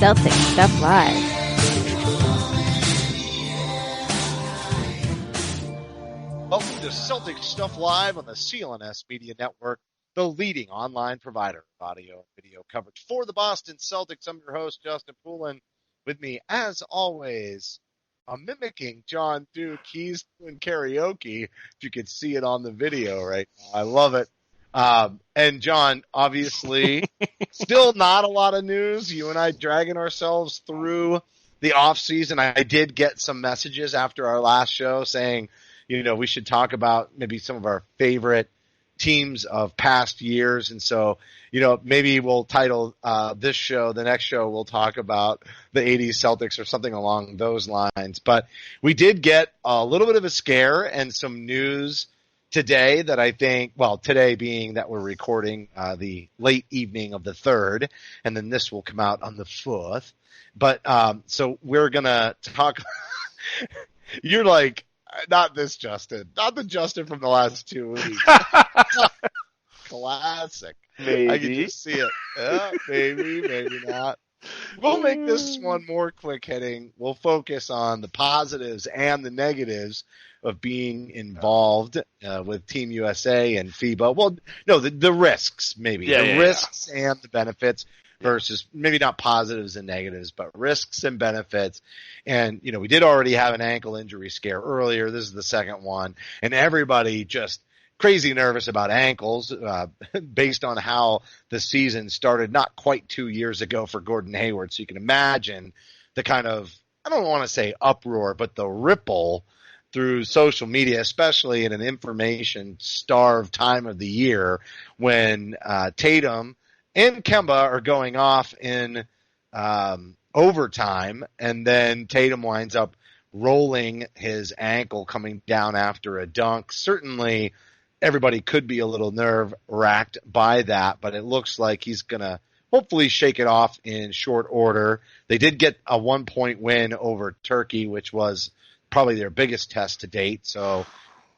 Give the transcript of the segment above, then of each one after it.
Celtics Stuff Live. Welcome to Celtics Stuff Live on the CLNS Media Network, the leading online provider of audio and video coverage for the Boston Celtics. I'm your host, Justin Poulin. With me, as always, I'm mimicking John Duke. He's doing karaoke, if you could see it on the video right now. I love it. And John, obviously, still not a lot of news. You and I dragging ourselves through the off season. I did get some messages after our last show saying, we should talk about maybe some of our favorite teams of past years. And so, maybe we'll title this show, the next show, we'll talk about the 80s Celtics or something along those lines. But we did get a little bit of a scare and some news today that I think, today being that we're recording the late evening of the 3rd, and then this will come out on the 4th. But so we're going to talk. You're like, not this Justin. Not the Justin from the last 2 weeks. Classic. Maybe. I can just see it. Yeah, maybe not. We'll make this one more quick-hitting. We'll focus on the positives and the negatives of being involved with Team USA and FIBA. Well, no, the risks, maybe. Risks and the benefits versus maybe not positives and negatives, but risks and benefits. And, we did already have an ankle injury scare earlier. This is the second one. And everybody just crazy nervous about ankles based on how the season started not quite 2 years ago for Gordon Hayward. So you can imagine the kind of, I don't want to say uproar, but the ripple through social media, especially in an information-starved time of the year when Tatum and Kemba are going off in overtime, and then Tatum winds up rolling his ankle coming down after a dunk. Certainly, everybody could be a little nerve-wracked by that, but it looks like he's going to hopefully shake it off in short order. They did get a 1-point win over Turkey, which was probably their biggest test to date. So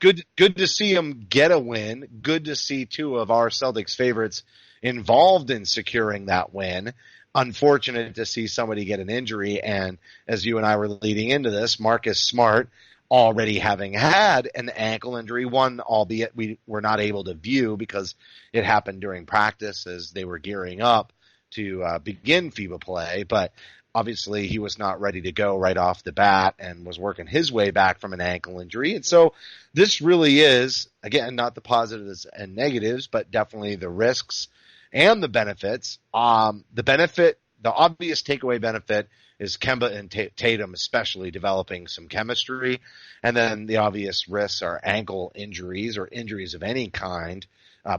good to see them get a win. Good to see two of our Celtics favorites involved in securing that win. Unfortunate to see somebody get an injury. And as you and I were leading into this, Marcus Smart already having had an ankle injury, one albeit we were not able to view because it happened during practice as they were gearing up to begin FIBA play. But obviously, he was not ready to go right off the bat and was working his way back from an ankle injury. And so this really is, again, not the positives and negatives, but definitely the risks and the benefits. The obvious takeaway benefit is Kemba and Tatum especially developing some chemistry. And then the obvious risks are ankle injuries or injuries of any kind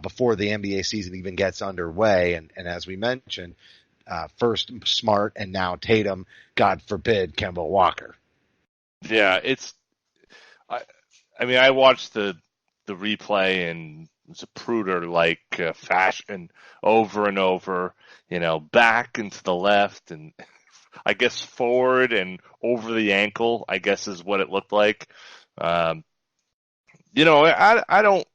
before the NBA season even gets underway. And as we mentioned, first Smart and now Tatum, God forbid, Kemba Walker. Yeah, I watched the replay and it's a Pruder-like fashion over and over, back and to the left and I guess forward and over the ankle, I guess is what it looked like. I don't.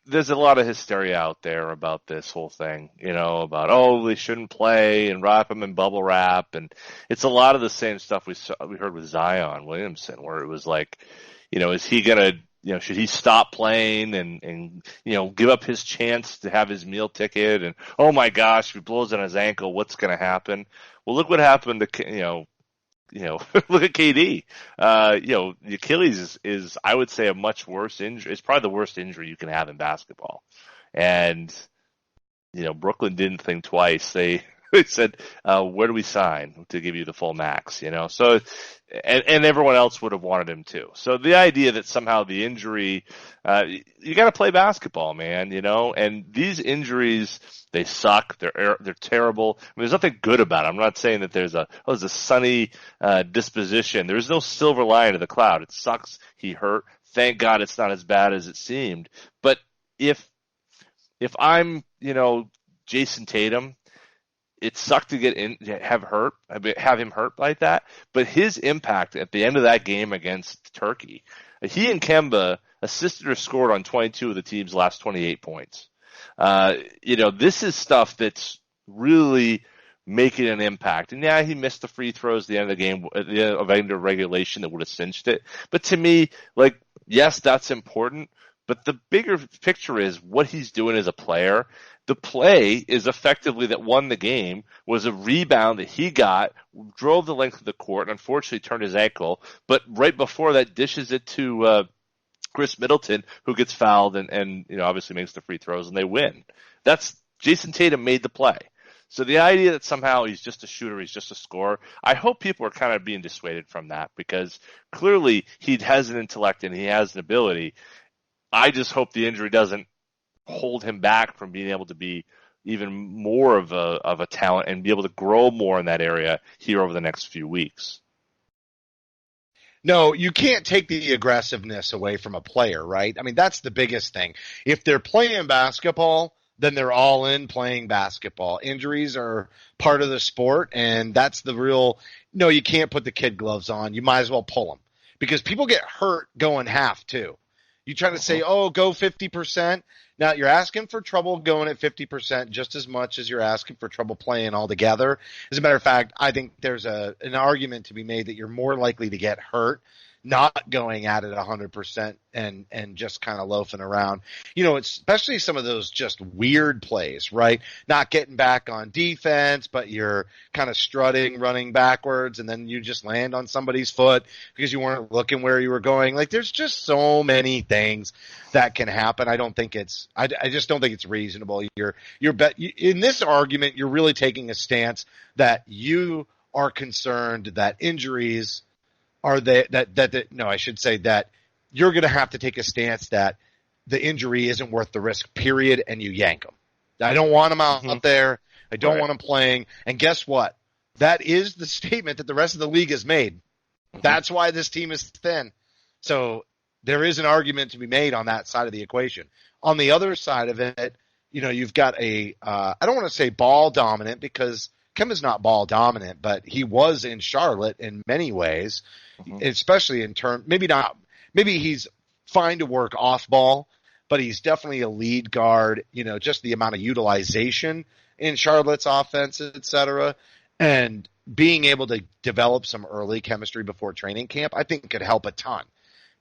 There's a lot of hysteria out there about this whole thing, about, they shouldn't play and wrap them in bubble wrap. And it's a lot of the same stuff we heard with Zion Williamson, where it was like, is he going to, should he stop playing and give up his chance to have his meal ticket? And, oh my gosh, if he blows on his ankle, what's going to happen? Well, look what happened to, look at KD. The Achilles is, I would say, a much worse injury. It's probably the worst injury you can have in basketball. And, Brooklyn didn't think twice. They said, where do we sign to give you the full max, So, and everyone else would have wanted him too. So the idea that somehow the injury, you got to play basketball, man, and these injuries, they suck. They're terrible. There's nothing good about it. I'm not saying that there's a sunny disposition. There's no silver lining to the cloud. It sucks. He hurt. Thank God it's not as bad as it seemed. But if I'm, Jayson Tatum, it sucked to have him hurt like that. But his impact at the end of that game against Turkey, he and Kemba assisted or scored on 22 of the team's last 28 points. This is stuff that's really, making an impact. And yeah, he missed the free throws at the end of the game, at the end of regulation that would have cinched it. But to me, like, yes, that's important. But the bigger picture is what he's doing as a player. The play is effectively that won the game was a rebound that he got, drove the length of the court, and unfortunately turned his ankle. But right before that, dishes it to Chris Middleton, who gets fouled and obviously makes the free throws, and they win. That's Jayson Tatum made the play. So the idea that somehow he's just a shooter, he's just a scorer, I hope people are kind of being dissuaded from that, because clearly he has an intellect and he has an ability. I just hope the injury doesn't hold him back from being able to be even more of a talent and be able to grow more in that area here over the next few weeks. No, you can't take the aggressiveness away from a player, right? I mean, that's the biggest thing. If they're playing basketball, then they're all in playing basketball. Injuries are part of the sport, and that's the real – no, you can't put the kid gloves on. You might as well pull them, because people get hurt going half too. You try to say, oh, go 50%. Now, you're asking for trouble going at 50% just as much as you're asking for trouble playing altogether. As a matter of fact, I think there's an argument to be made that you're more likely to get hurt not going at it 100% and just kind of loafing around. It's especially some of those just weird plays, right? Not getting back on defense, but you're kind of strutting, running backwards, and then you just land on somebody's foot because you weren't looking where you were going. Like, there's just so many things that can happen. I just don't think it's reasonable. In this argument, you're really taking a stance that you are concerned that injuries are I should say that you're going to have to take a stance that the injury isn't worth the risk, period, and you yank them. I don't want them out there. I don't want them playing. And guess what? That is the statement that the rest of the league has made. That's why this team is thin. So there is an argument to be made on that side of the equation. On the other side of it, you've got I don't want to say ball dominant, because Kemba's not ball dominant, but he was in Charlotte in many ways, especially in terms, maybe he's fine to work off ball, but he's definitely a lead guard, just the amount of utilization in Charlotte's offense, et cetera, and being able to develop some early chemistry before training camp, I think could help a ton.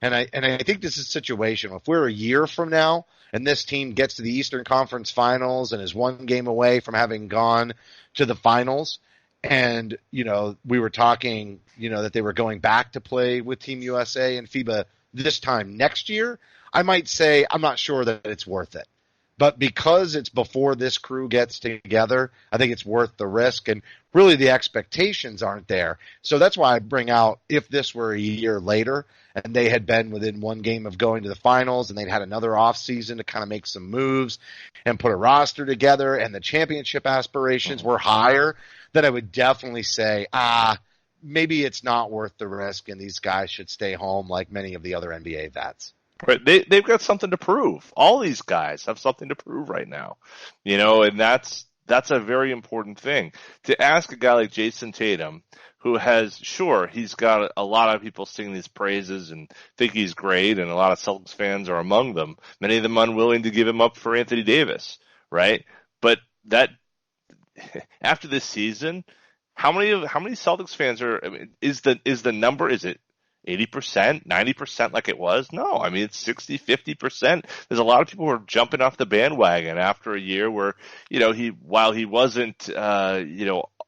And I think this is a situation, if we're a year from now and this team gets to the Eastern Conference Finals and is one game away from having gone to the finals, and, we were talking, that they were going back to play with Team USA and FIBA this time next year, I might say I'm not sure that it's worth it. But because it's before this crew gets together, I think it's worth the risk, and really the expectations aren't there. So that's why I bring out, if this were a year later and they had been within one game of going to the finals and they'd had another offseason to kind of make some moves and put a roster together and the championship aspirations were higher, then I would definitely say, maybe it's not worth the risk and these guys should stay home like many of the other NBA vets. Right. They've got something to prove. All these guys have something to prove right now, and that's a very important thing. To ask a guy like Jayson Tatum, who he's got a lot of people singing his praises and think he's great, and a lot of Celtics fans are among them, many of them unwilling to give him up for Anthony Davis, right? But that, after this season, how many Celtics fans is the number, is it 80%, 90% like it was? No, I mean, it's 60, 50%. There's a lot of people who are jumping off the bandwagon after a year where, while he wasn't,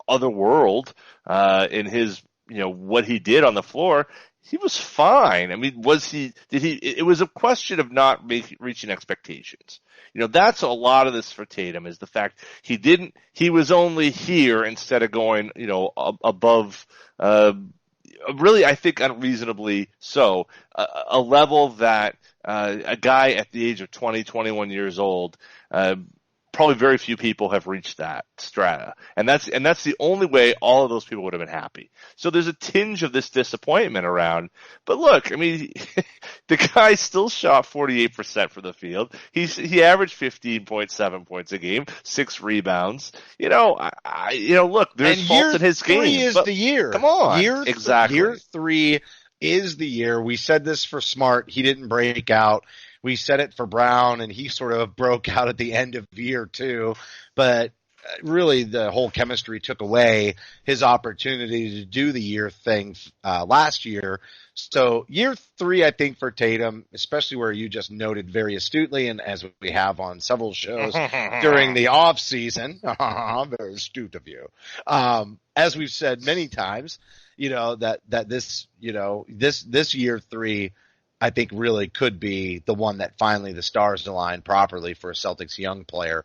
otherworld, in his, what he did on the floor, he was fine. I mean, it was a question of not reaching expectations. That's a lot of this for Tatum, is the fact he was only here instead of going, above, really, I think unreasonably so, a level that a guy at the age of 20, 21 years old, probably very few people have reached that strata. And that's the only way all of those people would have been happy. So there's a tinge of this disappointment around. But look, I mean, the guy still shot 48% from the field. He averaged 15.7 points a game, 6 rebounds. Look, there's faults in his game. Year 3 is the year. Come on. Exactly. Year 3 is the year. We said this for Smart. He didn't break out. We said it for Brown, and he sort of broke out at the end of year 2. But really the whole chemistry took away his opportunity to do the year thing last year. So year 3, I think, for Tatum, especially where you just noted very astutely, and as we have on several shows during the off season, very astute of you. As we've said many times, that this, this year 3, I think really could be the one that finally the stars align properly for a Celtics young player,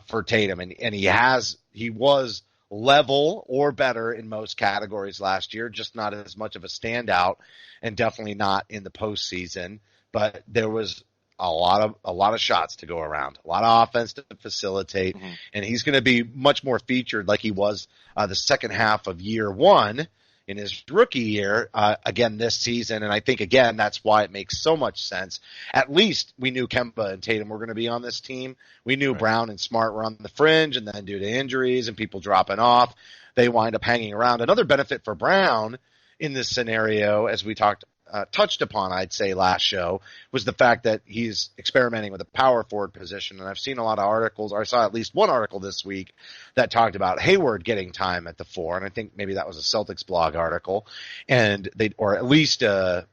for Tatum. And he was level or better in most categories last year, just not as much of a standout, and definitely not in the postseason. But there was a lot of shots to go around, a lot of offense to facilitate, and he's going to be much more featured like he was the second half of year 1 in his rookie year, again this season. And I think, again, that's why it makes so much sense. At least we knew Kemba and Tatum were going to be on this team. We knew Brown and Smart were on the fringe, and then due to injuries and people dropping off, they wind up hanging around. Another benefit for Brown in this scenario, as we touched upon, I'd say, last show, was the fact that he's experimenting with a power forward position. And I've seen a lot of articles, or I saw at least one article this week that talked about Hayward getting time at the 4. And I think maybe that was a Celtics blog article. And or at least, I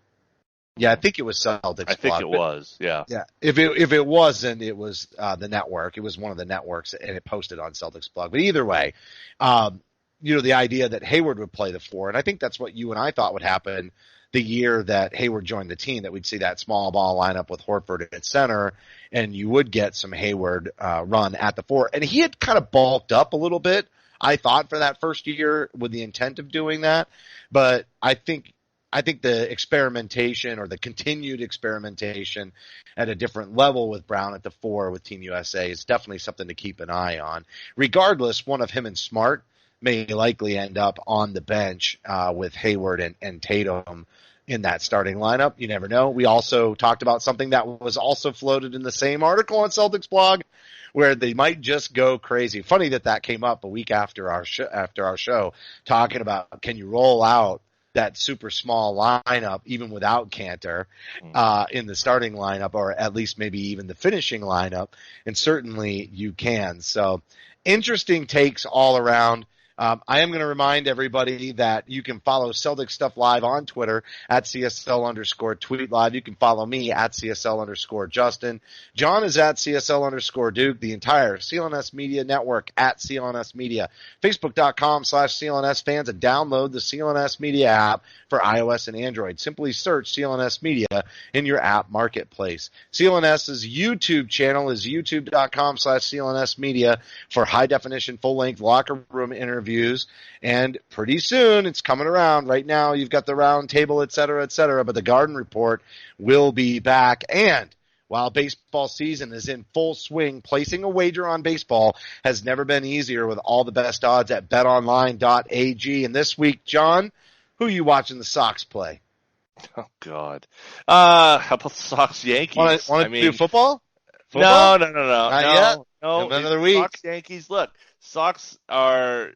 think it was Celtics I think blog. it was, yeah. Yeah. If it wasn't, it was the network. It was one of the networks, and it posted on Celtics blog. But either way, the idea that Hayward would play the 4, and I think that's what you and I thought would happen the year that Hayward joined the team, that we'd see that small ball lineup with Horford at center, and you would get some Hayward run at the 4. And he had kind of bulked up a little bit, I thought, for that first year with the intent of doing that. But I think the experimentation, or the continued experimentation at a different level with Brown at the 4 with Team USA, is definitely something to keep an eye on. Regardless, one of him and Smart may likely end up on the bench with Hayward and Tatum in that starting lineup. You never know. We also talked about something that was also floated in the same article on Celtics blog, where they might just go crazy. Funny that came up a week after our show, talking about, can you roll out that super small lineup even without Cantor in the starting lineup, or at least maybe even the finishing lineup? And certainly you can. So interesting takes all around. I am going to remind everybody that you can follow Celtics Stuff Live on Twitter at CSL_tweet live. You can follow me at CSL_Justin. John is at CSL_Duke. The entire CLNS Media Network at CLNS Media. Facebook.com/CLNS fans, and download the CLNS Media app for iOS and Android. Simply search CLNS Media in your app marketplace. CLNS's YouTube channel is youtube.com/CLNS Media for high definition, full length locker room interviews. And pretty soon, it's coming around. Right now, you've got the round table, et cetera, but the Garden Report will be back. And while baseball season is in full swing, placing a wager on baseball has never been easier with all the best odds at betonline.ag. And this week, John, who are you watching the Sox play? Oh, God. How about the Sox Yankees? Want to do football? No. Not yet? No, another week. Sox Yankees. Look, Sox are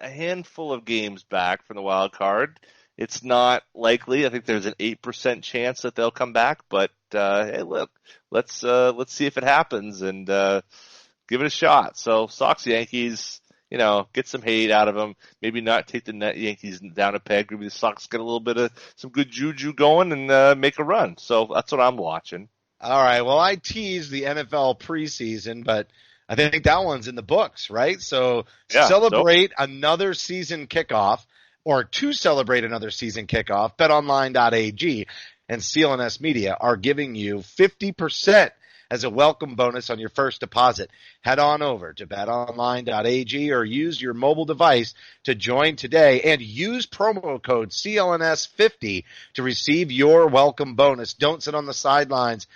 a handful of games back from the wild card. It's not likely. I think there's an 8% chance that they'll come back, but hey, look, let's see if it happens and give it a shot. So Sox Yankees, get some hate out of them. Maybe not take the Yankees down a peg. Maybe the Sox get a little bit of some good juju going and make a run. So that's what I'm watching. All right. Well, I teased the NFL preseason, but I think that one's in the books, right? So celebrate another season kickoff, or to celebrate another season kickoff, betonline.ag and CLNS Media are giving you 50% as a welcome bonus on your first deposit. Head on over to betonline.ag or use your mobile device to join today, and use promo code CLNS50 to receive your welcome bonus. Don't sit on the sidelines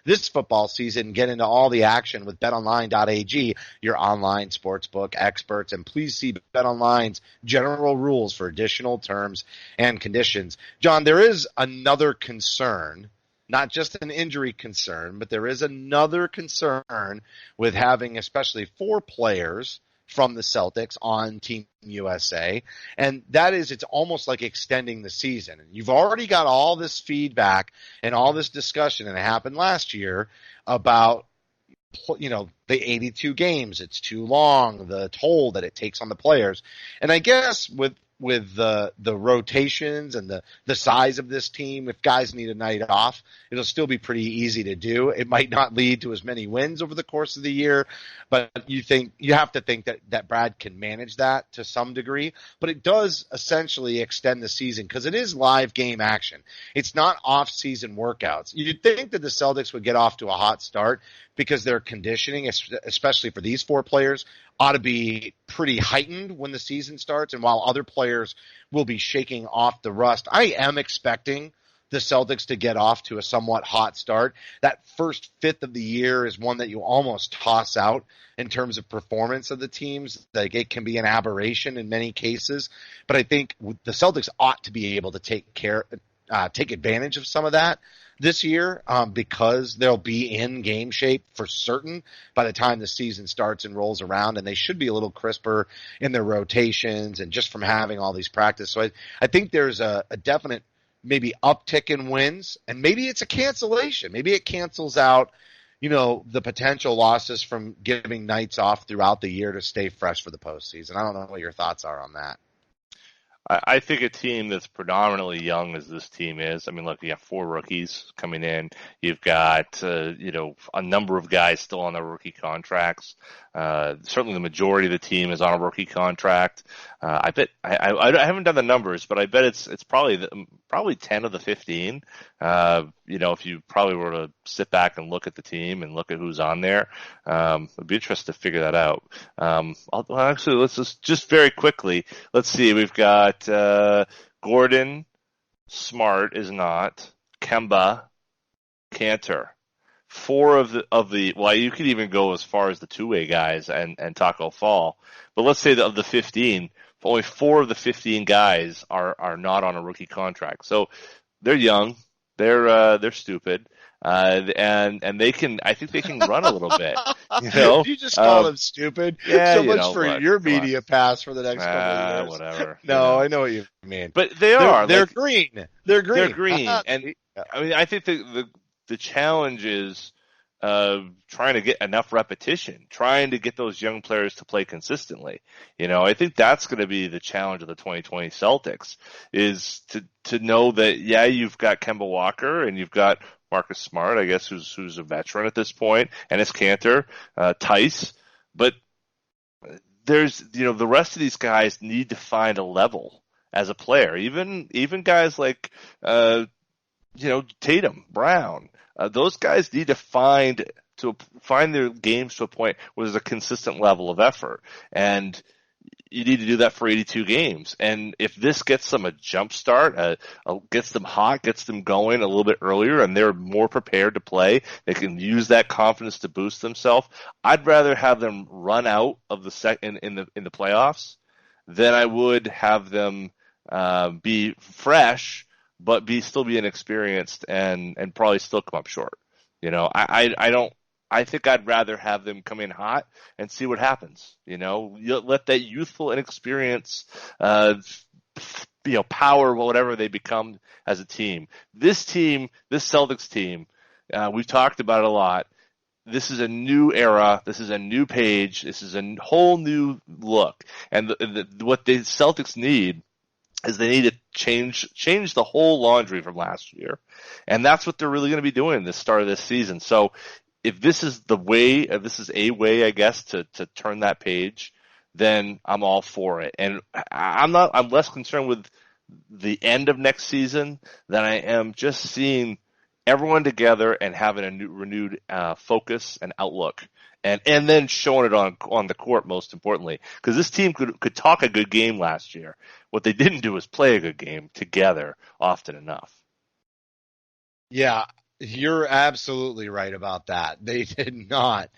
this football season. Get into all the action with betonline.ag, your online sportsbook experts. And please see BetOnline's general rules for additional terms and conditions. John, there is another concern, not just an injury concern, but there is another concern with having especially 4 players from the Celtics on Team USA, and that is, it's almost like extending the season. You've already got all this feedback and all this discussion, and it happened last year, about the 82 games, it's too long, the toll that it takes on the players. And I guess with the rotations and the size of this team, if guys need a night off, it'll still be pretty easy to do. It might not lead to as many wins over the course of the year, but you have to think that Brad can manage that to some degree. But it does essentially extend the season because it is live game action. It's not off-season workouts. You'd think that the Celtics would get off to a hot start because their conditioning, especially for these four players, ought to be pretty heightened when the season starts. And while other players will be shaking off the rust, I am expecting the Celtics to get off to a somewhat hot start. That first fifth of the year is one that you almost toss out in terms of performance of the teams. Like, it can be an aberration in many cases, but I think the Celtics ought to be able to take advantage of some of that this year, because they'll be in game shape for certain by the time the season starts and rolls around, and they should be a little crisper in their rotations and just from having all these practice. So I think there's a definite maybe uptick in wins, and maybe it's a cancellation. Maybe it cancels out, the potential losses from giving nights off throughout the year to stay fresh for the postseason. I don't know what your thoughts are on that. I think a team that's predominantly young as this team is, I mean, look, you have 4 rookies coming in. You've got, a number of guys still on their rookie contracts. Certainly the majority of the team is on a rookie contract. I bet, I haven't done the numbers, but I bet it's probably 10 of the 15. If you probably were to sit back and look at the team and look at who's on there, it'd be interesting to figure that out. Actually, let's just very quickly, let's see. We've got Gordon, Smart is not, Kemba, Cantor. 4 of the well, you could even go as far as the two-way guys and Taco Fall. But let's say that of the 15, only 4 of the 15 guys are not on a rookie contract. So they're young, they're stupid, and they can. I think they can run a little bit. You just call them stupid. Yeah, so much for your media pass for the next couple of years. Whatever. No, I know what you mean. But they're green. They're green. They're green, and I mean, I think the challenge is trying to get enough repetition, trying to get those young players to play consistently. I think that's going to be the challenge of the 2020 Celtics, is to know that, yeah, you've got Kemba Walker and you've got Marcus Smart, I guess, who's a veteran at this point, and it's Cantor, Tice, but there's, the rest of these guys need to find a level as a player. Even guys like, Tatum, Brown, those guys need to find their games to a point where there's a consistent level of effort, and you need to do that for 82 games. And if this gets them a jump start, gets them hot, gets them going a little bit earlier, and they're more prepared to play, they can use that confidence to boost themselves. I'd rather have them run out of the in the playoffs than I would have them be fresh but still be inexperienced and probably still come up short. I think I'd rather have them come in hot and see what happens. You let that youthful inexperience, power whatever they become as a team. This Celtics team, we've talked about it a lot. This is a new era. This is a new page. This is a whole new look. And what the Celtics need is they need to change the whole laundry from last year. And that's what they're really going to be doing this start of this season. So if this is a way, I guess, to turn that page, then I'm all for it. And I'm less concerned with the end of next season than I am just seeing everyone together and having a renewed focus and outlook. And then showing it on the court, most importantly, because this team could talk a good game last year. What they didn't do was play a good game together often enough. Yeah, you're absolutely right about that. They did not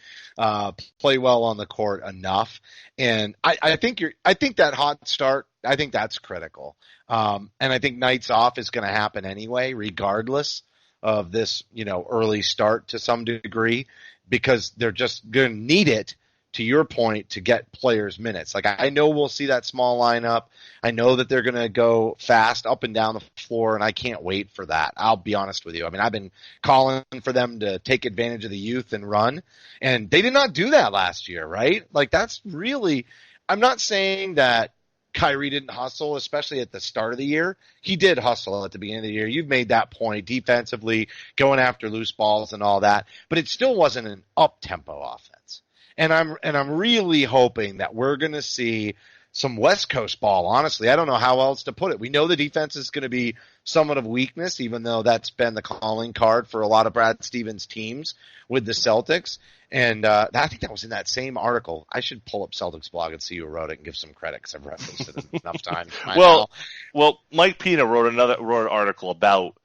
play well on the court enough, and I think that hot start, I think that's critical. And I think nights off is going to happen anyway, regardless of this, early start to some degree, because they're just going to need it to your point, to get players minutes. Like, I know we'll see that small lineup. I know that they're going to go fast up and down the floor, and I can't wait for that. I'll be honest with you. I mean, I've been calling for them to take advantage of the youth and run, and they did not do that last year, right? Like, that's really – I'm not saying that Kyrie didn't hustle, especially at the start of the year. He did hustle at the beginning of the year. You've made that point defensively, going after loose balls and all that, but it still wasn't an up-tempo offense. And I'm really hoping that we're going to see some West Coast ball. Honestly, I don't know how else to put it. We know the defense is going to be somewhat of weakness, even though that's been the calling card for a lot of Brad Stevens teams with the Celtics. And I think that was in that same article. I should pull up Celtics blog and see who wrote it and give some credit because I've referenced it enough times. Well, Mike Pina wrote an article about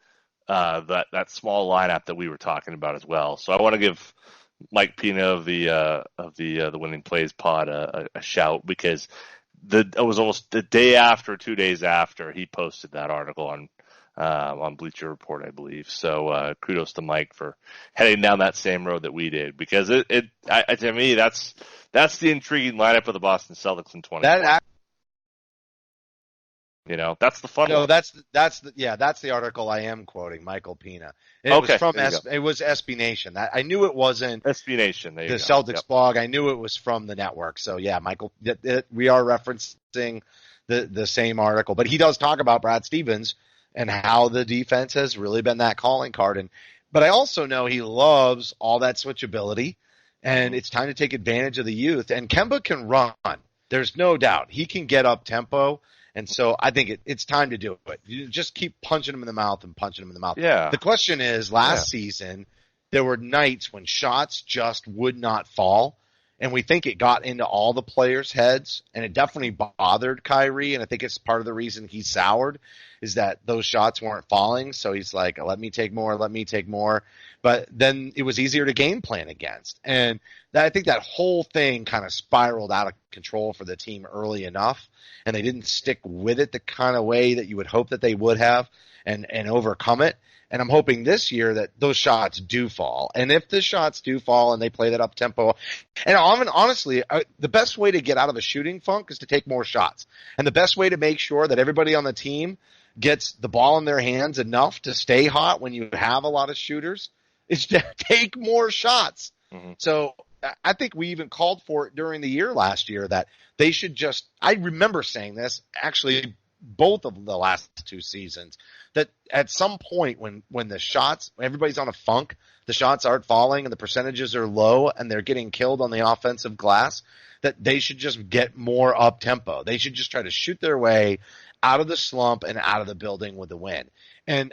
that small lineup that we were talking about as well. So I want to give Mike Pina of the Winning Plays pod a shout, because it was almost the day after, 2 days after he posted that article on Bleacher Report, I believe. So kudos to Mike for heading down that same road that we did, because to me that's the intriguing lineup of the Boston Celtics in 2020. That's the fun. No, one. that's the article I am quoting, Michael Pina. It was SB Nation. I knew it wasn't SB Nation. The Celtics blog. I knew it was from the network. So yeah, Michael, we are referencing the same article, but he does talk about Brad Stevens and how the defense has really been that calling card. But I also know he loves all that switchability, and it's time to take advantage of the youth. And Kemba can run. There's no doubt he can get up tempo. And so I think it's time to do it. You just keep punching him in the mouth and punching him in the mouth. Yeah. The question is, last season, there were nights when shots just would not fall. And we think it got into all the players' heads, and it definitely bothered Kyrie. And I think it's part of the reason he soured is that those shots weren't falling. So he's like, let me take more. But then it was easier to game plan against. And I think that whole thing kind of spiraled out of control for the team early enough, and they didn't stick with it the kind of way that you would hope that they would have and overcome it. And I'm hoping this year that those shots do fall. And if the shots do fall and they play that up tempo, and honestly, the best way to get out of a shooting funk is to take more shots. And the best way to make sure that everybody on the team gets the ball in their hands enough to stay hot when you have a lot of shooters is to take more shots. Mm-hmm. So I think we even called for it during the year last year that they should I remember saying this actually both of the last two seasons, that at some point when the shots, everybody's on a funk, the shots aren't falling and the percentages are low and they're getting killed on the offensive glass, that they should just get more up tempo. They should just try to shoot their way out of the slump and out of the building with a win. And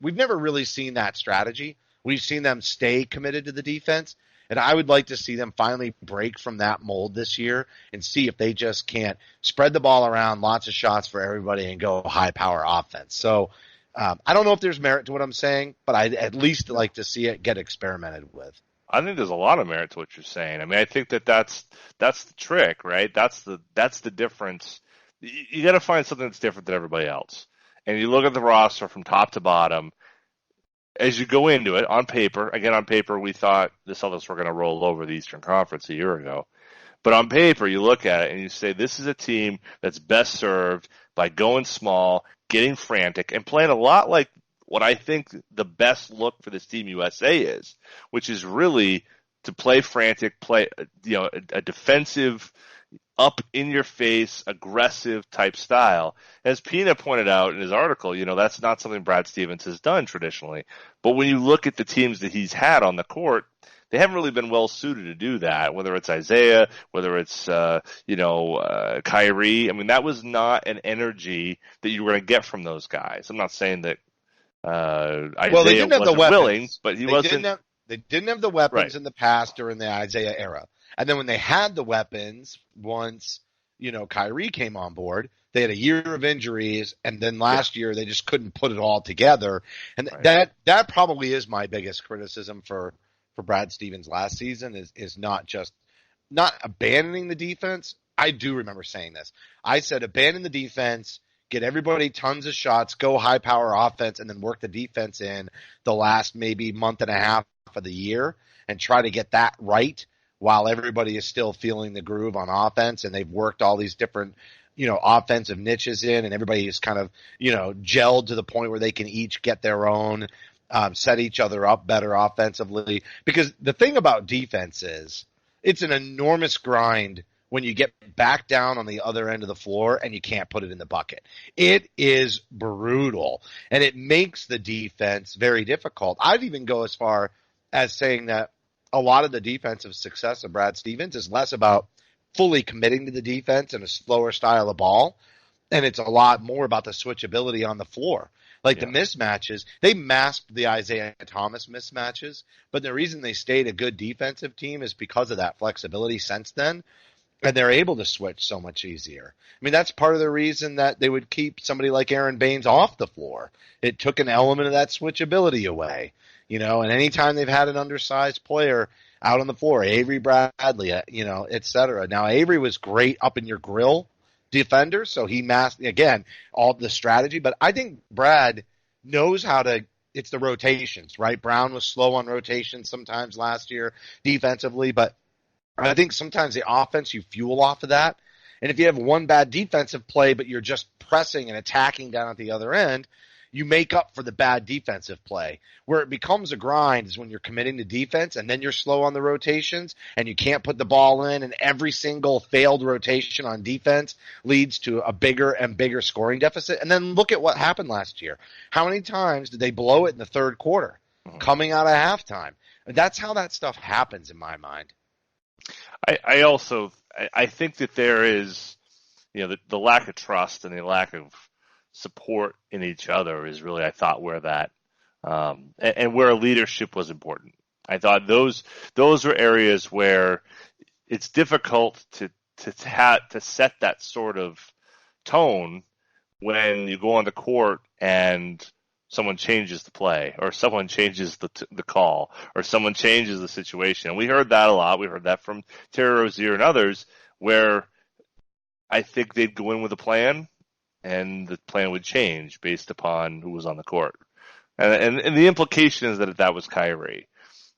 we've never really seen that strategy. We've seen them stay committed to the defense. And I would like to see them finally break from that mold this year and see if they just can't spread the ball around, lots of shots for everybody, and go high power offense. So I don't know if there's merit to what I'm saying, but I'd at least like to see it get experimented with. I think there's a lot of merit to what you're saying. I mean, I think that's the trick, right? That's the difference. You got to find something that's different than everybody else. And you look at the roster from top to bottom. As you go into it, on paper, we thought the Celtics were going to roll over the Eastern Conference a year ago. But on paper, you look at it and you say, this is a team that's best served by going small, getting frantic, and playing a lot like what I think the best look for this Team USA is, which is really to play frantic, play a defensive, up in your face, aggressive type style. As Pina pointed out in his article, that's not something Brad Stevens has done traditionally. But when you look at the teams that he's had on the court, they haven't really been well suited to do that, whether it's Isaiah, whether it's, Kyrie. I mean, that was not an energy that you were going to get from those guys. I'm not saying that, Isaiah wasn't willing, but he wasn't. They didn't have the weapons in the past during the Isaiah era. And then when they had the weapons, once, Kyrie came on board, they had a year of injuries, and then last year they just couldn't put it all together. And that probably is my biggest criticism for Brad Stevens last season is not abandoning the defense. I do remember saying this. I said abandon the defense, get everybody tons of shots, go high power offense, and then work the defense in the last maybe month and a half of the year and try to get that right. while everybody is still feeling the groove on offense, and they've worked all these different, offensive niches in, and everybody is kind of, gelled to the point where they can each get their own, set each other up better offensively. Because the thing about defense is it's an enormous grind when you get back down on the other end of the floor and you can't put it in the bucket. It is brutal, and it makes the defense very difficult. I'd even go as far as saying that a lot of the defensive success of Brad Stevens is less about fully committing to the defense and a slower style of ball, and it's a lot more about the switchability on the floor. Like the mismatches, they masked the Isaiah Thomas mismatches, but the reason they stayed a good defensive team is because of that flexibility since then. And they're able to switch so much easier. I mean, that's part of the reason that they would keep somebody like Aaron Baines off the floor. It took an element of that switchability away, and anytime they've had an undersized player out on the floor, Avery Bradley, et cetera. Now, Avery was great up in your grill defender, so he masked, again, all the strategy. But I think Brad knows how to – it's the rotations, right? Brown was slow on rotations sometimes last year defensively, but – I think sometimes the offense, you fuel off of that. And if you have one bad defensive play, but you're just pressing and attacking down at the other end, you make up for the bad defensive play. Where it becomes a grind is when you're committing to defense and then you're slow on the rotations and you can't put the ball in, and every single failed rotation on defense leads to a bigger and bigger scoring deficit. And then look at what happened last year. How many times did they blow it in the third quarter coming out of halftime? That's how that stuff happens in my mind. I think that there is, the lack of trust and the lack of support in each other is really, I thought, where that, and where leadership was important. I thought those were areas where it's difficult to set that sort of tone when you go on the court and someone changes the play, or someone changes the call, or someone changes the situation. And we heard that a lot. We heard that from Terry Rozier and others, where I think they'd go in with a plan, and the plan would change based upon who was on the court. And the implication is that was Kyrie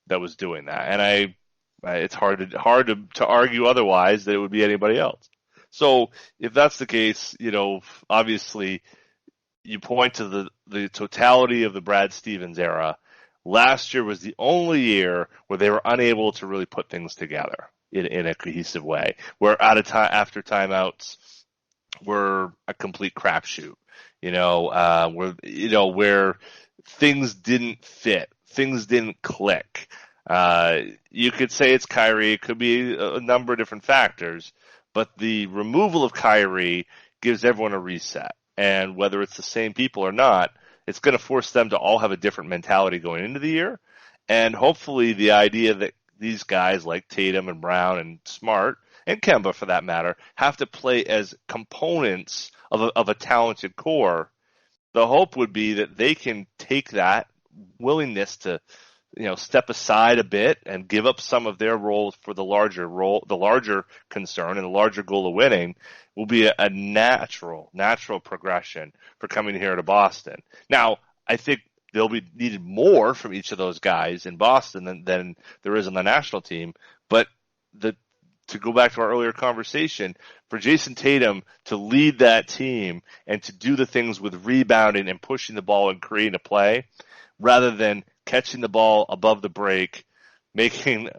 that was doing that. And it's hard to argue otherwise that it would be anybody else. So if that's the case, obviously you point to the totality of the Brad Stevens era. Last year was the only year where they were unable to really put things together in a cohesive way, where after timeouts were a complete crapshoot, where things didn't fit, things didn't click. You could say it's Kyrie, it could be a number of different factors, but the removal of Kyrie gives everyone a reset. And whether it's the same people or not, it's going to force them to all have a different mentality going into the year. And hopefully the idea that these guys like Tatum and Brown and Smart, and Kemba for that matter, have to play as components of a talented core, the hope would be that they can take that willingness to, step aside a bit and give up some of their roles for the larger concern and the larger goal of winning will be a natural progression for coming here to Boston. Now, I think they'll be needed more from each of those guys in Boston than there is on the national team. But to go back to our earlier conversation, for Jayson Tatum to lead that team and to do the things with rebounding and pushing the ball and creating a play, rather than catching the ball above the break, making,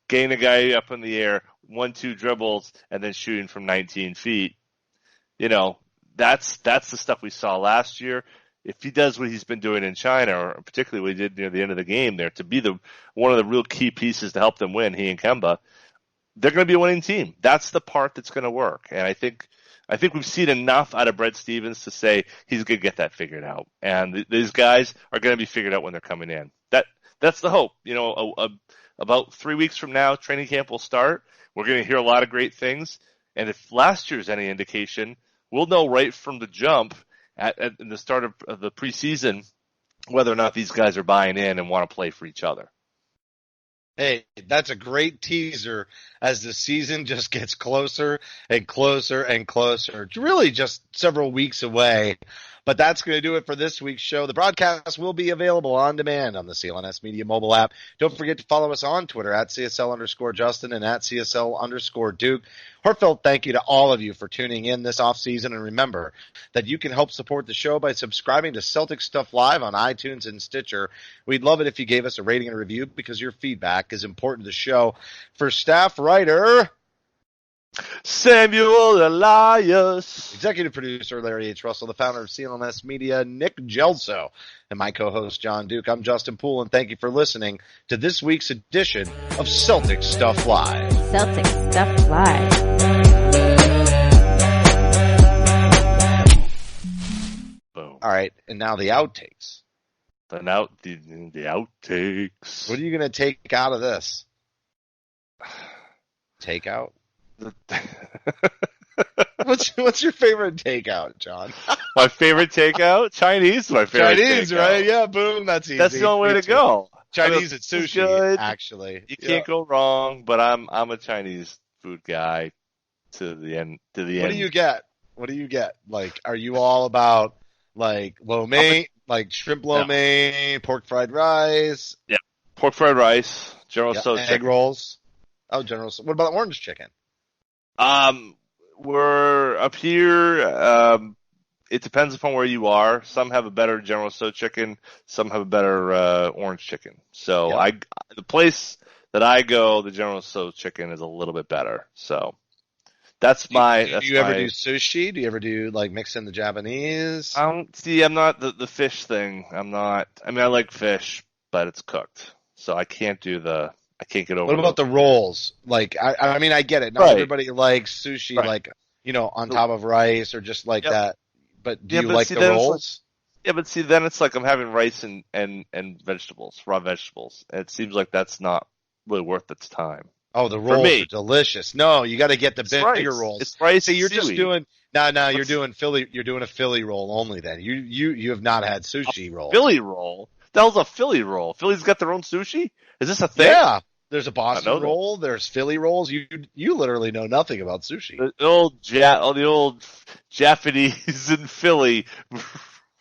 getting a guy up in the air, 1-2 dribbles, and then shooting from 19 feet. That's the stuff we saw last year. If he does what he's been doing in China, or particularly what he did near the end of the game there, to be one of the real key pieces to help them win, he and Kemba, they're going to be a winning team. That's the part that's going to work. And I think we've seen enough out of Brad Stevens to say he's going to get that figured out. And these guys are going to be figured out when they're coming in. That's the hope. About 3 weeks from now, training camp will start. We're going to hear a lot of great things. And if last year's any indication, we'll know right from the jump at the start of the preseason whether or not these guys are buying in and want to play for each other. Hey, that's a great teaser as the season just gets closer and closer and closer. It's really just several weeks away. But that's going to do it for this week's show. The broadcast will be available on demand on the CLNS Media mobile app. Don't forget to follow us on Twitter at CSL_Justin and at CSL_Duke. Heartfelt thank you to all of you for tuning in this offseason. And remember that you can help support the show by subscribing to Celtics Stuff Live on iTunes and Stitcher. We'd love it if you gave us a rating and review because your feedback is important to the show. For staff writer Samuel Elias, executive producer Larry H. Russell, the founder of CLNS Media, Nick Gelso, and my co-host John Duke, I'm Justin Poulin. Thank you for listening to this week's edition of Celtics Stuff Live. Celtics Stuff Live. boom. All right, and now the outtakes. The outtakes. What are you going to take out of this? Takeout? What's your favorite takeout, John? My favorite takeout? Chinese is my favorite Chinese, takeout. right? Yeah, boom, that's easy. That's the only way to go. Chinese I mean, at sushi, good. actually. You can't go wrong, but I'm a Chinese food guy to the end. What do you get? What do you get? Like, are you all about like lo mein, like shrimp lo mein, pork fried rice? Yeah, pork fried rice, General Tso's egg chicken. rolls. Oh, General. What about orange chicken? We're up here. It depends upon where you are. Some have a better General Tso chicken. Some have a better orange chicken. So the place that I go, the General Tso chicken is a little bit better. So that's my. Do you ever do sushi? Do you ever do like mix in the Japanese? I'm not the fish thing. I'm not. I mean, I like fish, but it's cooked, so I can't get over. What about the rolls? Like, I mean, I get it. Not everybody likes sushi, like, on top of rice or just like that. But do you like the rolls? But see, then it's like I'm having rice and vegetables, raw vegetables. And it seems like that's not really worth its time. Oh, the rolls are delicious. No, you got to get the bigger rolls. It's rice. See, you're just doing you're doing Philly. You're doing a Philly roll only. Then you have not had sushi roll. Philly roll. The hell's a Philly roll? Philly's got their own sushi. Is this a thing? Yeah. There's a Boston roll. There's Philly rolls. You literally know nothing about sushi. The old Japanese in Philly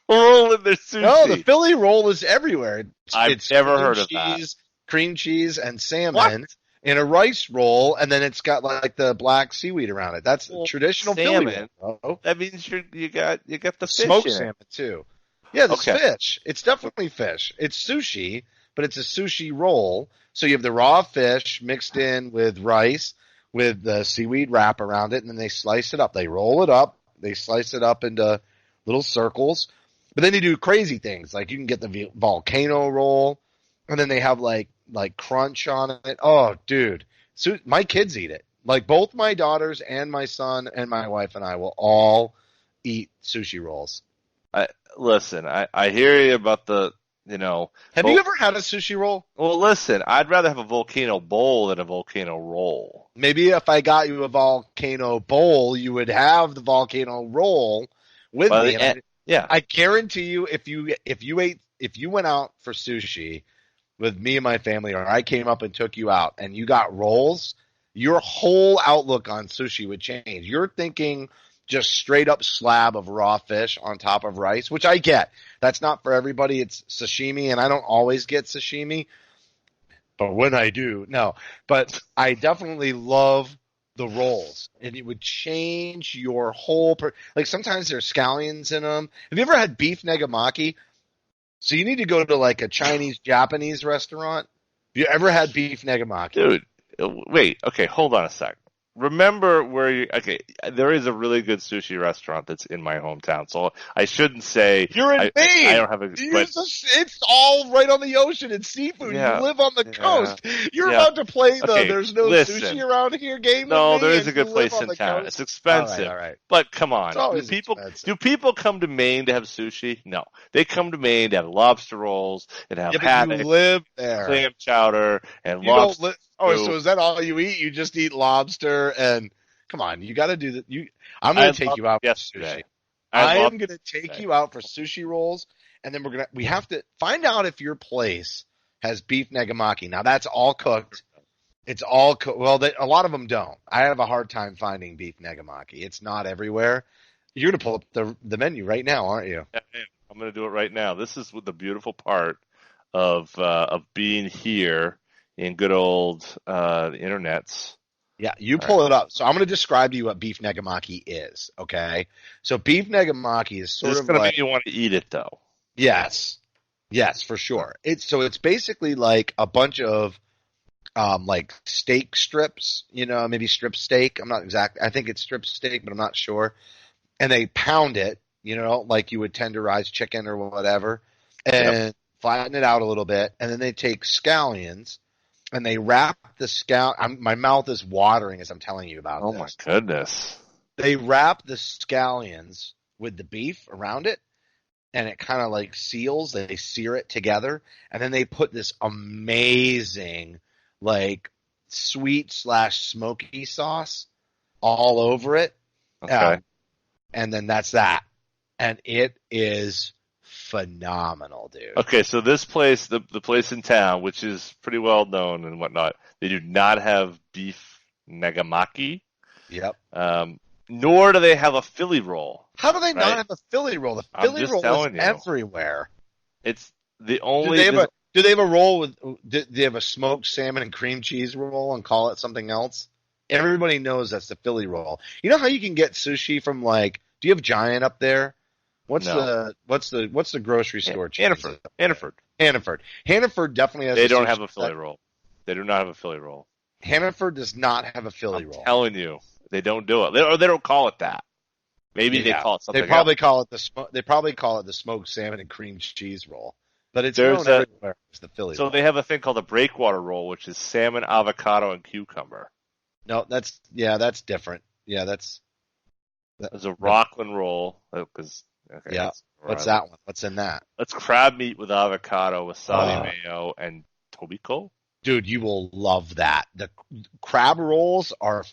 rolling their sushi. No, the Philly roll is everywhere. I've never heard of that. Cream cheese and salmon in a rice roll, and then it's got like the black seaweed around it. That's traditional salmon. Philly roll. That means you got the fish smoked in salmon too. Yeah, there's fish. It's definitely fish. It's sushi, but it's a sushi roll. So you have the raw fish mixed in with rice with the seaweed wrap around it, and then they slice it up. They roll it up. They slice it up into little circles. But then they do crazy things. Like you can get the volcano roll, and then they have like crunch on it. Oh, dude. So my kids eat it. Like both my daughters and my son and my wife and I will all eat sushi rolls. Listen, I hear you about the Have you ever had a sushi roll? Well, listen, I'd rather have a volcano bowl than a volcano roll. Maybe if I got you a volcano bowl, you would have the volcano roll with me. I guarantee you, if you went out for sushi with me and my family, or I came up and took you out and you got rolls, your whole outlook on sushi would change. You're thinking just straight up slab of raw fish on top of rice, which I get. That's not for everybody. It's sashimi, and I don't always get sashimi. But when I do, no. But I definitely love the rolls, and it would change your whole like sometimes there's scallions in them. Have you ever had beef negamaki? So you need to go to like a Chinese Japanese restaurant. Have you ever had beef negamaki? Dude, wait. Okay, hold on a sec. Remember there is a really good sushi restaurant that's in my hometown, so I shouldn't say you're in Maine. I don't have it's all right on the ocean. It's seafood. Yeah, you live on the coast. You're about to play there's no sushi around here game. No, there is a good place in town. It's expensive. All right. But come on. Do people come to Maine to have sushi? No. They come to Maine to have lobster rolls and have haddock, you live there. Clam chowder, and lobster. So is that all you eat? You just eat lobster and come on, you got to do that. I'm going to take you out for sushi. I am going to take you out for sushi rolls, and then we have to find out if your place has beef negamaki. Now that's all cooked. It's all cooked. Well, a lot of them don't. I have a hard time finding beef negamaki. It's not everywhere. You're gonna pull up the menu right now, aren't you? Yeah, I'm going to do it right now. This is the beautiful part of being here in good old the internets. Yeah, you All pull right. it up. So I'm going to describe to you what beef negamaki is. Okay, so beef negamaki is This sort is of going to like make you want to eat it, though. yes, yes, for sure. It's basically like a bunch of like steak strips, maybe strip steak. I'm not exact. I think it's strip steak, but I'm not sure. And they pound it, like you would tenderize chicken or whatever, Yep. and flatten it out a little bit. And then they take scallions and they wrap the my mouth is watering as I'm telling you about Oh, my this. goodness. They wrap the scallions with the beef around it, and it kind of like seals. They sear it together, and then they put this amazing, like, sweet/smoky sauce all over it. Okay. And then that's that. And it is phenomenal, dude. Okay, so this place, the place in town, which is pretty well known and whatnot, they do not have beef negamaki. Yep. Nor do they have a Philly roll. How do they right? not have a Philly roll? The I'm Philly just roll is telling you. everywhere. It's the Do only. they have a roll with? Do they have a smoked salmon and cream cheese roll and call it something else? Everybody knows that's the Philly roll. You know how you can get sushi from like? Do you have Giant up there? What's No. the grocery store? Hannaford. Hannaford definitely has. They a don't sushi have a Philly roll. They do not have a Philly roll. Hannaford does not have a Philly I'm roll. telling you, they don't do it. Or they don't call it that. Maybe they call it something They probably else. call it the smoked salmon and cream cheese roll. But it's There's known everywhere as the Philly So roll. they have a thing called a breakwater roll, which is salmon, avocado, and cucumber. No, that's different. Yeah, There's a Rockland roll. Okay, yeah. What's that one? What's in that? That's crab meat with avocado, wasabi mayo, and tobiko. Dude, you will love that. The crab rolls are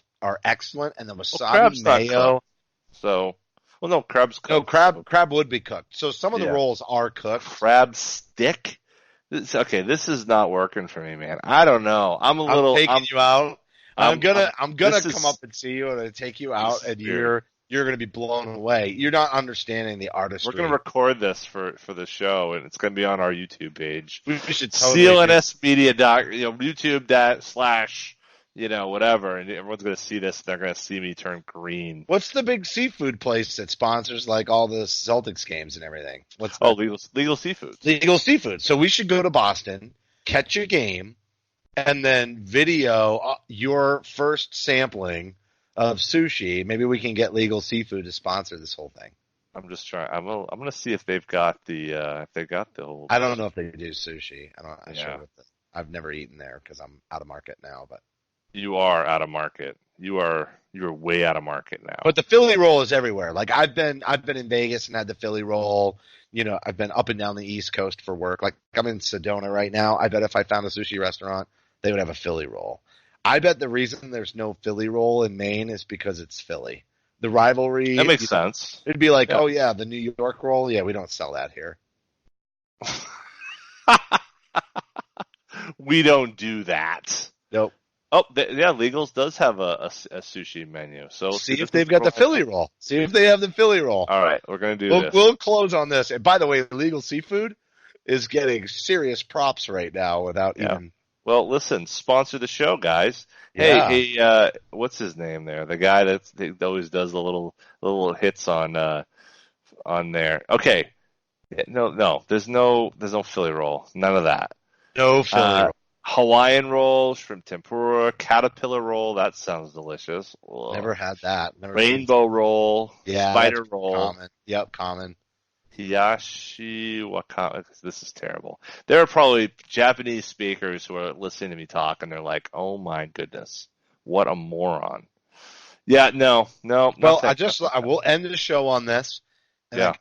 excellent, and the wasabi crab's not mayo. cooked. So, no, crab's cooked. No, crab would be cooked. So some of the rolls are cooked. Crab stick. This is not working for me, man. I don't know. I'm taking you out. I'm gonna come up and see you, and take you out, and you're gonna be blown away. You're not understanding the artistry. We're gonna record this for the show, and it's gonna be on our YouTube page. We should totally CLNS Media YouTube / whatever, and everyone's gonna see this. They're gonna see me turn green. What's the big seafood place that sponsors like all the Celtics games and everything? Legal Seafood. Legal Seafood. So we should go to Boston, catch a game, and then video your first sampling of sushi. Maybe we can get Legal Seafood to sponsor this whole thing. I'm just trying. I'm gonna see if they've got the whole. I don't know if they do sushi. I've never eaten there because I'm out of market now. But you are out of market. You're way out of market now. But the Philly roll is everywhere. Like I've been in Vegas and had the Philly roll. I've been up and down the East Coast for work. Like I'm in Sedona right now. I bet if I found a sushi restaurant, they would have a Philly roll. I bet the reason there's no Philly roll in Maine is because it's Philly. The rivalry. That makes sense. It'd be like, oh yeah, the New York roll. Yeah, we don't sell that here. We don't do that. Nope. Oh, Legals does have a sushi menu. So see if they've got the Philly roll. See if they have the Philly roll. All right, we're gonna do this. We'll close on this. And by the way, Legal Seafood is getting serious props right now without even. Well, listen, sponsor the show, guys. Yeah. Hey, what's his name there? The guy that always does the little hits on there. Okay. No, there's no Philly roll. None of that. No Philly roll. Hawaiian roll, shrimp tempura, caterpillar roll. That sounds delicious. Ugh. Never had that. Rainbow roll. Yeah. Spider roll. Common. Yep, common. Hiyashi wakame. This is terrible. There are probably Japanese speakers who are listening to me talk, and they're like, "Oh my goodness, what a moron!" Yeah, no. Well, I will end the show on this. Yeah.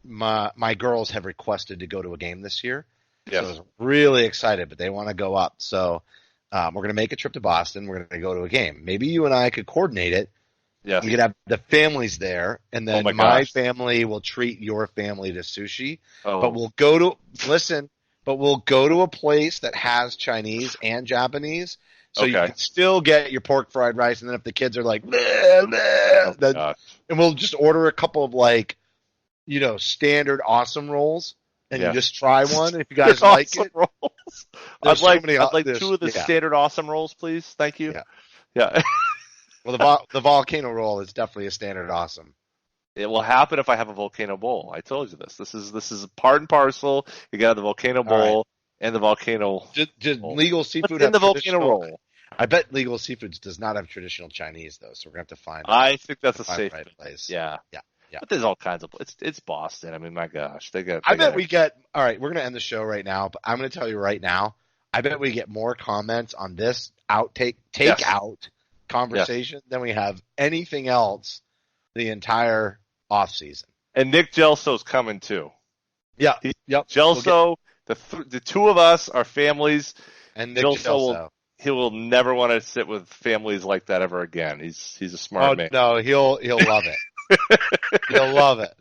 My girls have requested to go to a game this year. Yes. So I was really excited, but they want to go up. So we're going to make a trip to Boston. We're going to go to a game. Maybe you and I could coordinate it. Yes. You could have the families there, and then my family will treat your family to sushi. Oh. But we'll go to a place that has Chinese and Japanese, So you Okay. can still get your pork fried rice, and then if the kids are like, bleh, bleh, then, gosh. and we'll just order a couple of like, standard awesome rolls, and you Yeah. just try one. If you guys like Awesome it, rolls. there's so many. I'd like there's- 2 of the yeah, standard awesome rolls, please. Thank you. yeah. Yeah. Well, the volcano roll is definitely a standard awesome. It will happen if I have a volcano bowl. I told you this. This is part and parcel. You got the volcano bowl and the volcano. Did bowl. legal seafood What's in have the volcano traditional? roll? I bet legal seafoods does not have traditional Chinese though, so we're gonna have to find. I think that's a find safe the right place. Yeah. Yeah. But there's all kinds of. It's Boston. I mean, my gosh, I bet we get. All right, we're gonna end the show right now, but I'm gonna tell you right now. I bet we get more comments on this takeout conversation than we have anything else the entire off season. And Nick Gelso's coming too. Yeah. Yep. Gelso, the 2 of us are families. And Nick Gelso he will never want to sit with families like that ever again. He's a smart man. No, he'll love it. He'll love it.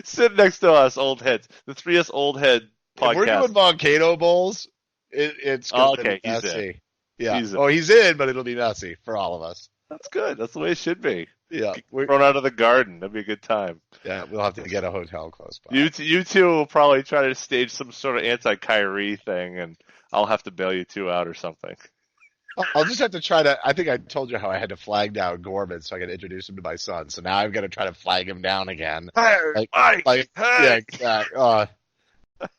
Sit next to us, old heads. The 3 of us old head podcast. If we're doing volcano bowls, it's going to be he's messy. in. Yeah. He's He's in, but it'll be messy for all of us. That's good. That's the way it should be. Yeah. Thrown out of the garden. That'd be a good time. Yeah, we'll have to get a hotel close by. You two will probably try to stage some sort of anti-Kyrie thing, and I'll have to bail you 2 out or something. I'll just have to try to. I think I told you how I had to flag down Gorman so I could introduce him to my son. So now I've got to try to flag him down again. Yeah, exactly.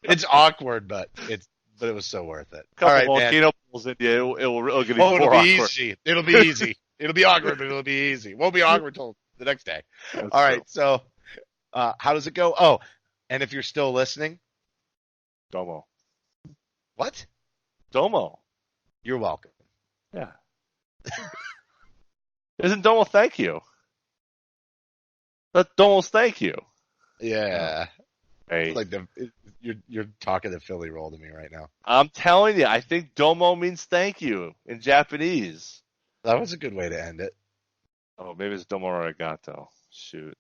It's awkward, but it was so worth it. Couple all right, volcano man. Pulls in you. It'll get It'll more be awkward. easy. It'll be easy. It'll be awkward, but it'll be easy. Won't be awkward till the next day. That's all right. true. So, how does it go? Oh, and if you're still listening, Domo. what? Domo. You're welcome. Yeah. Isn't Domo thank you? That's Domo's thank you. Yeah. Hey. It's like you're talking the Philly roll to me right now. I'm telling you, I think Domo means thank you in Japanese. That was a good way to end it, Oh, maybe it's Domo Arigato. Shoot.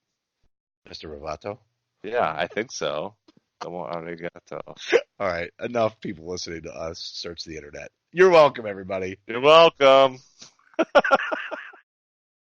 Mr. Roboto. Yeah, I think so. Domo Arigato. All right, enough people listening to us search the internet. You're welcome, everybody. You're welcome.